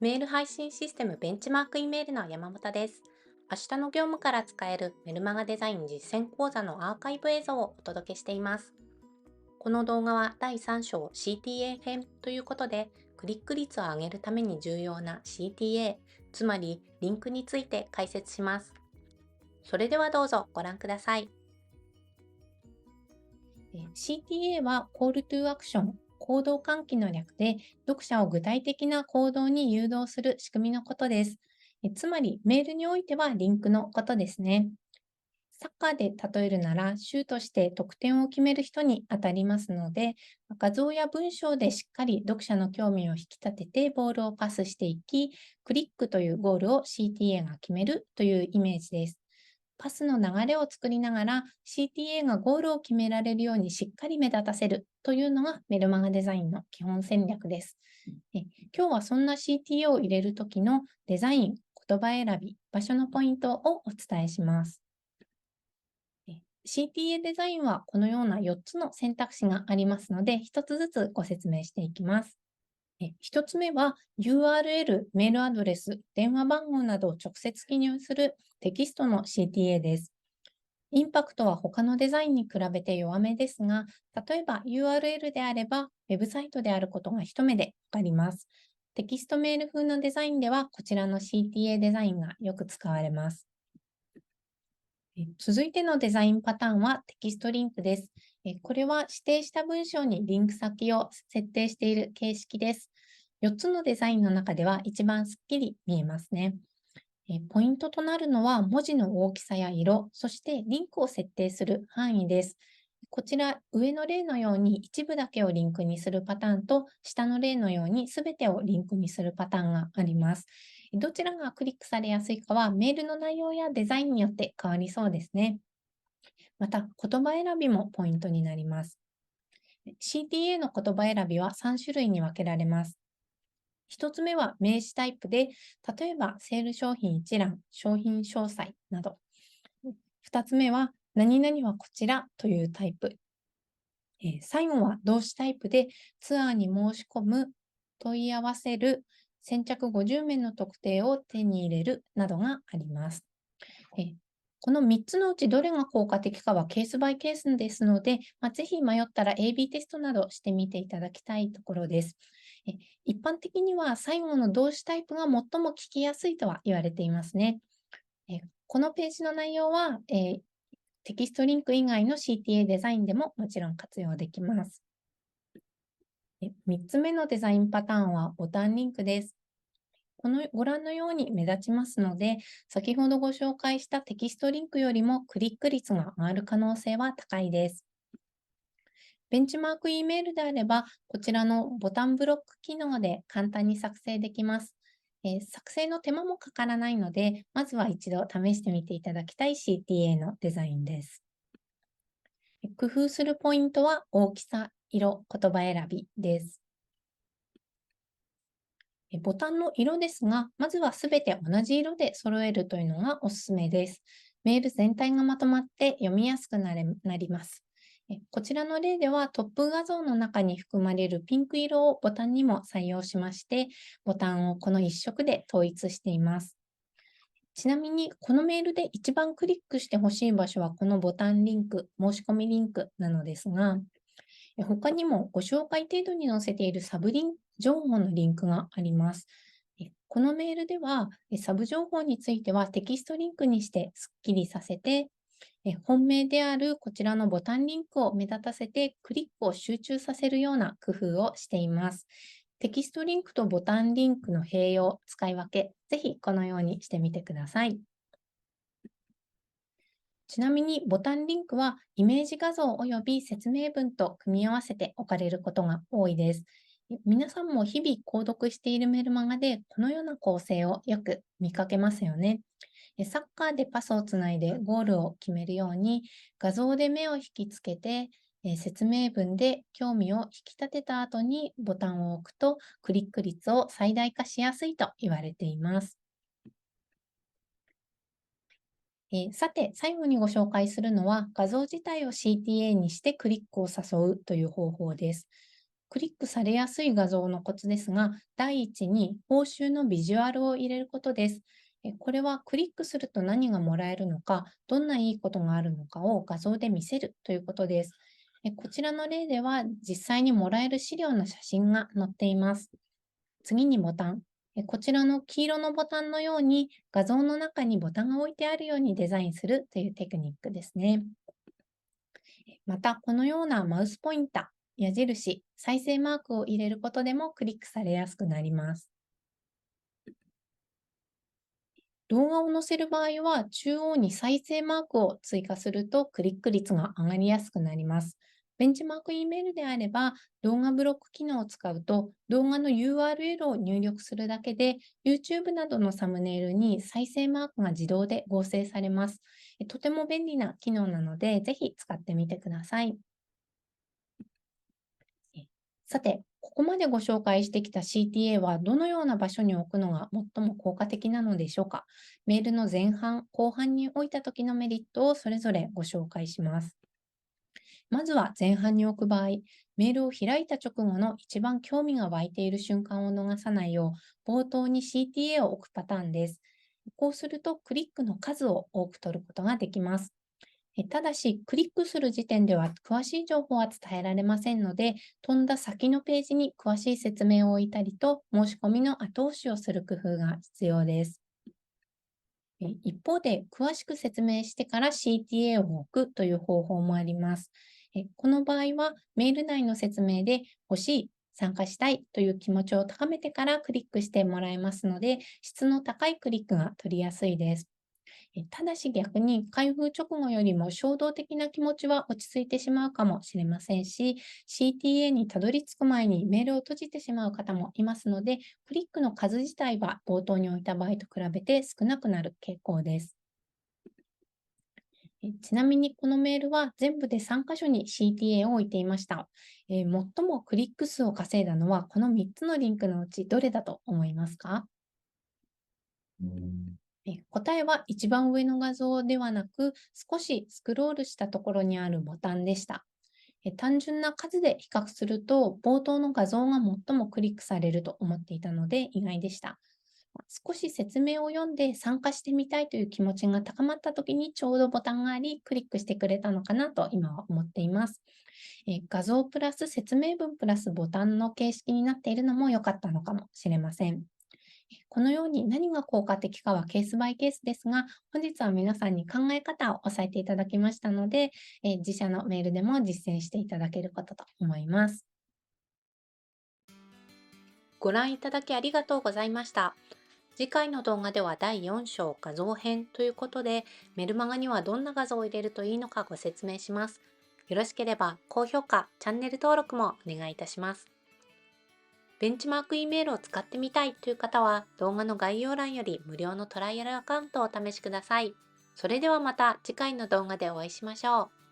メール配信システムベンチマークイメールの山本です。明日の業務から使えるメルマガデザイン実践講座のアーカイブ映像をお届けしています。この動画は第3章 CTA 編ということで、クリック率を上げるために重要な CTA、つまりリンクについて解説します。それではどうぞご覧ください。CTA は Call to Action、行動喚起の略で、読者を具体的な行動に誘導する仕組みのことです。つまり、メールにおいてはリンクのことですね。サッカーで例えるなら、シュートして得点を決める人に当たりますので、画像や文章でしっかり読者の興味を引き立ててボールをパスしていき、クリックというゴールを CTA が決めるというイメージです。パスの流れを作りながら CTA がゴールを決められるようにしっかり目立たせるというのがメルマガデザインの基本戦略です。今日はそんな CTA を入れるときのデザイン、言葉選び、場所のポイントをお伝えします。CTA デザインはこのような4つの選択肢がありますので、1つずつご説明していきます。1つ目は URL、メールアドレス、電話番号などを直接記入するテキストの CTA です。インパクトは他のデザインに比べて弱めですが、例えば URL であれば、ウェブサイトであることが一目でわかります。テキストメール風のデザインでは、こちらの CTA デザインがよく使われます。続いてのデザインパターンはテキストリンクです。これは指定した文章にリンク先を設定している形式です。4つのデザインの中では一番すっきり見えますね。ポイントとなるのは文字の大きさや色、そしてリンクを設定する範囲です。こちら、上の例のように一部だけをリンクにするパターンと、下の例のように全てをリンクにするパターンがあります。どちらがクリックされやすいかは、メールの内容やデザインによって変わりそうですね。また、言葉選びもポイントになります。CTA の言葉選びは3種類に分けられます。一つ目は名詞タイプで、例えばセール商品一覧、商品詳細など。二つ目は何々はこちらというタイプ。最後は動詞タイプで、ツアーに申し込む、問い合わせる、先着50名の特定を手に入れるなどがあります。この3つのうちどれが効果的かはケースバイケースですので、ぜひ迷ったら AB テストなどしてみていただきたいところです。え一般的には最後の動詞タイプが最も聞きやすいとは言われていますね。このページの内容は、テキストリンク以外の CTA デザインでももちろん活用できます。3つ目のデザインパターンはボタンリンクです。ご覧のように目立ちますので、先ほどご紹介したテキストリンクよりもクリック率が上がる可能性は高いです。ベンチマーク E メールであれば、こちらのボタンブロック機能で簡単に作成できます。作成の手間もかからないので、まずは一度試してみていただきたい CTA のデザインです。工夫するポイントは大きさ、色、言葉選びです。ボタンの色ですが、まずはすべて同じ色で揃えるというのがおすすめです。メール全体がまとまって読みやすくなります。こちらの例ではトップ画像の中に含まれるピンク色をボタンにも採用しまして、ボタンをこの一色で統一しています。ちなみに、このメールで一番クリックしてほしい場所はこのボタンリンク、申し込みリンクなのですが、他にもご紹介程度に載せているサブリン情報のリンクがあります。このメールでは、サブ情報についてはテキストリンクにしてスッキリさせて、本命であるこちらのボタンリンクを目立たせてクリックを集中させるような工夫をしています。テキストリンクとボタンリンクの併用、使い分け、ぜひこのようにしてみてください。ちなみにボタンリンクはイメージ画像及び説明文と組み合わせて置かれることが多いです。皆さんも日々購読しているメルマガでこのような構成をよく見かけますよね。サッカーでパスをつないでゴールを決めるように画像で目を引きつけて説明文で興味を引き立てた後にボタンを置くとクリック率を最大化しやすいと言われています。さて、最後にご紹介するのは、画像自体を CTA にしてクリックを誘うという方法です。クリックされやすい画像のコツですが、第一に報酬のビジュアルを入れることです。これはクリックすると何がもらえるのか、どんないいことがあるのかを画像で見せるということです。こちらの例では実際にもらえる資料の写真が載っています。次にボタン。こちらの黄色のボタンのように画像の中にボタンが置いてあるようにデザインするというテクニックですね。また、このようなマウスポインター、矢印、再生マークを入れることでもクリックされやすくなります。動画を載せる場合は、中央に再生マークを追加するとクリック率が上がりやすくなります。ベンチマーク E メールであれば、動画ブロック機能を使うと、動画の URL を入力するだけで、YouTube などのサムネイルに再生マークが自動で合成されます。とても便利な機能なので、ぜひ使ってみてください。えさて、ここまでご紹介してきた CTA はどのような場所に置くのが最も効果的なのでしょうか？メールの前半、後半に置いた時のメリットをそれぞれご紹介します。まずは前半に置く場合、メールを開いた直後の一番興味が湧いている瞬間を逃さないよう、冒頭に CTA を置くパターンです。こうするとクリックの数を多く取ることができます。ただし、クリックする時点では詳しい情報は伝えられませんので、飛んだ先のページに詳しい説明を置いたりと、申し込みの後押しをする工夫が必要です。一方で、詳しく説明してから CTA を置くという方法もあります。この場合は、メール内の説明で欲しい、参加したいという気持ちを高めてからクリックしてもらえますので、質の高いクリックが取りやすいです。ただし逆に開封直後よりも衝動的な気持ちは落ち着いてしまうかもしれませんし、CTA にたどり着く前にメールを閉じてしまう方もいますので、クリックの数自体は冒頭に置いた場合と比べて少なくなる傾向です。ちなみにこのメールは全部で3箇所に CTA を置いていました。最もクリック数を稼いだのはこの3つのリンクのうちどれだと思いますか？うん。答えは一番上の画像ではなく、少しスクロールしたところにあるボタンでした。単純な数で比較すると、冒頭の画像が最もクリックされると思っていたので意外でした。少し説明を読んで参加してみたいという気持ちが高まった時にちょうどボタンがあり、クリックしてくれたのかなと今は思っています。画像プラス説明文プラスボタンの形式になっているのも良かったのかもしれません。このように何が効果的かはケースバイケースですが、本日は皆さんに考え方を押さえていただきましたので、自社のメールでも実践していただけることと思います。ご覧いただきありがとうございました。次回の動画では第4章画像編ということで、メルマガにはどんな画像を入れるといいのかご説明します。よろしければ高評価、チャンネル登録もお願いいたします。ベンチマーク E メールを使ってみたいという方は動画の概要欄より無料のトライアルアカウントをお試しください。それではまた次回の動画でお会いしましょう。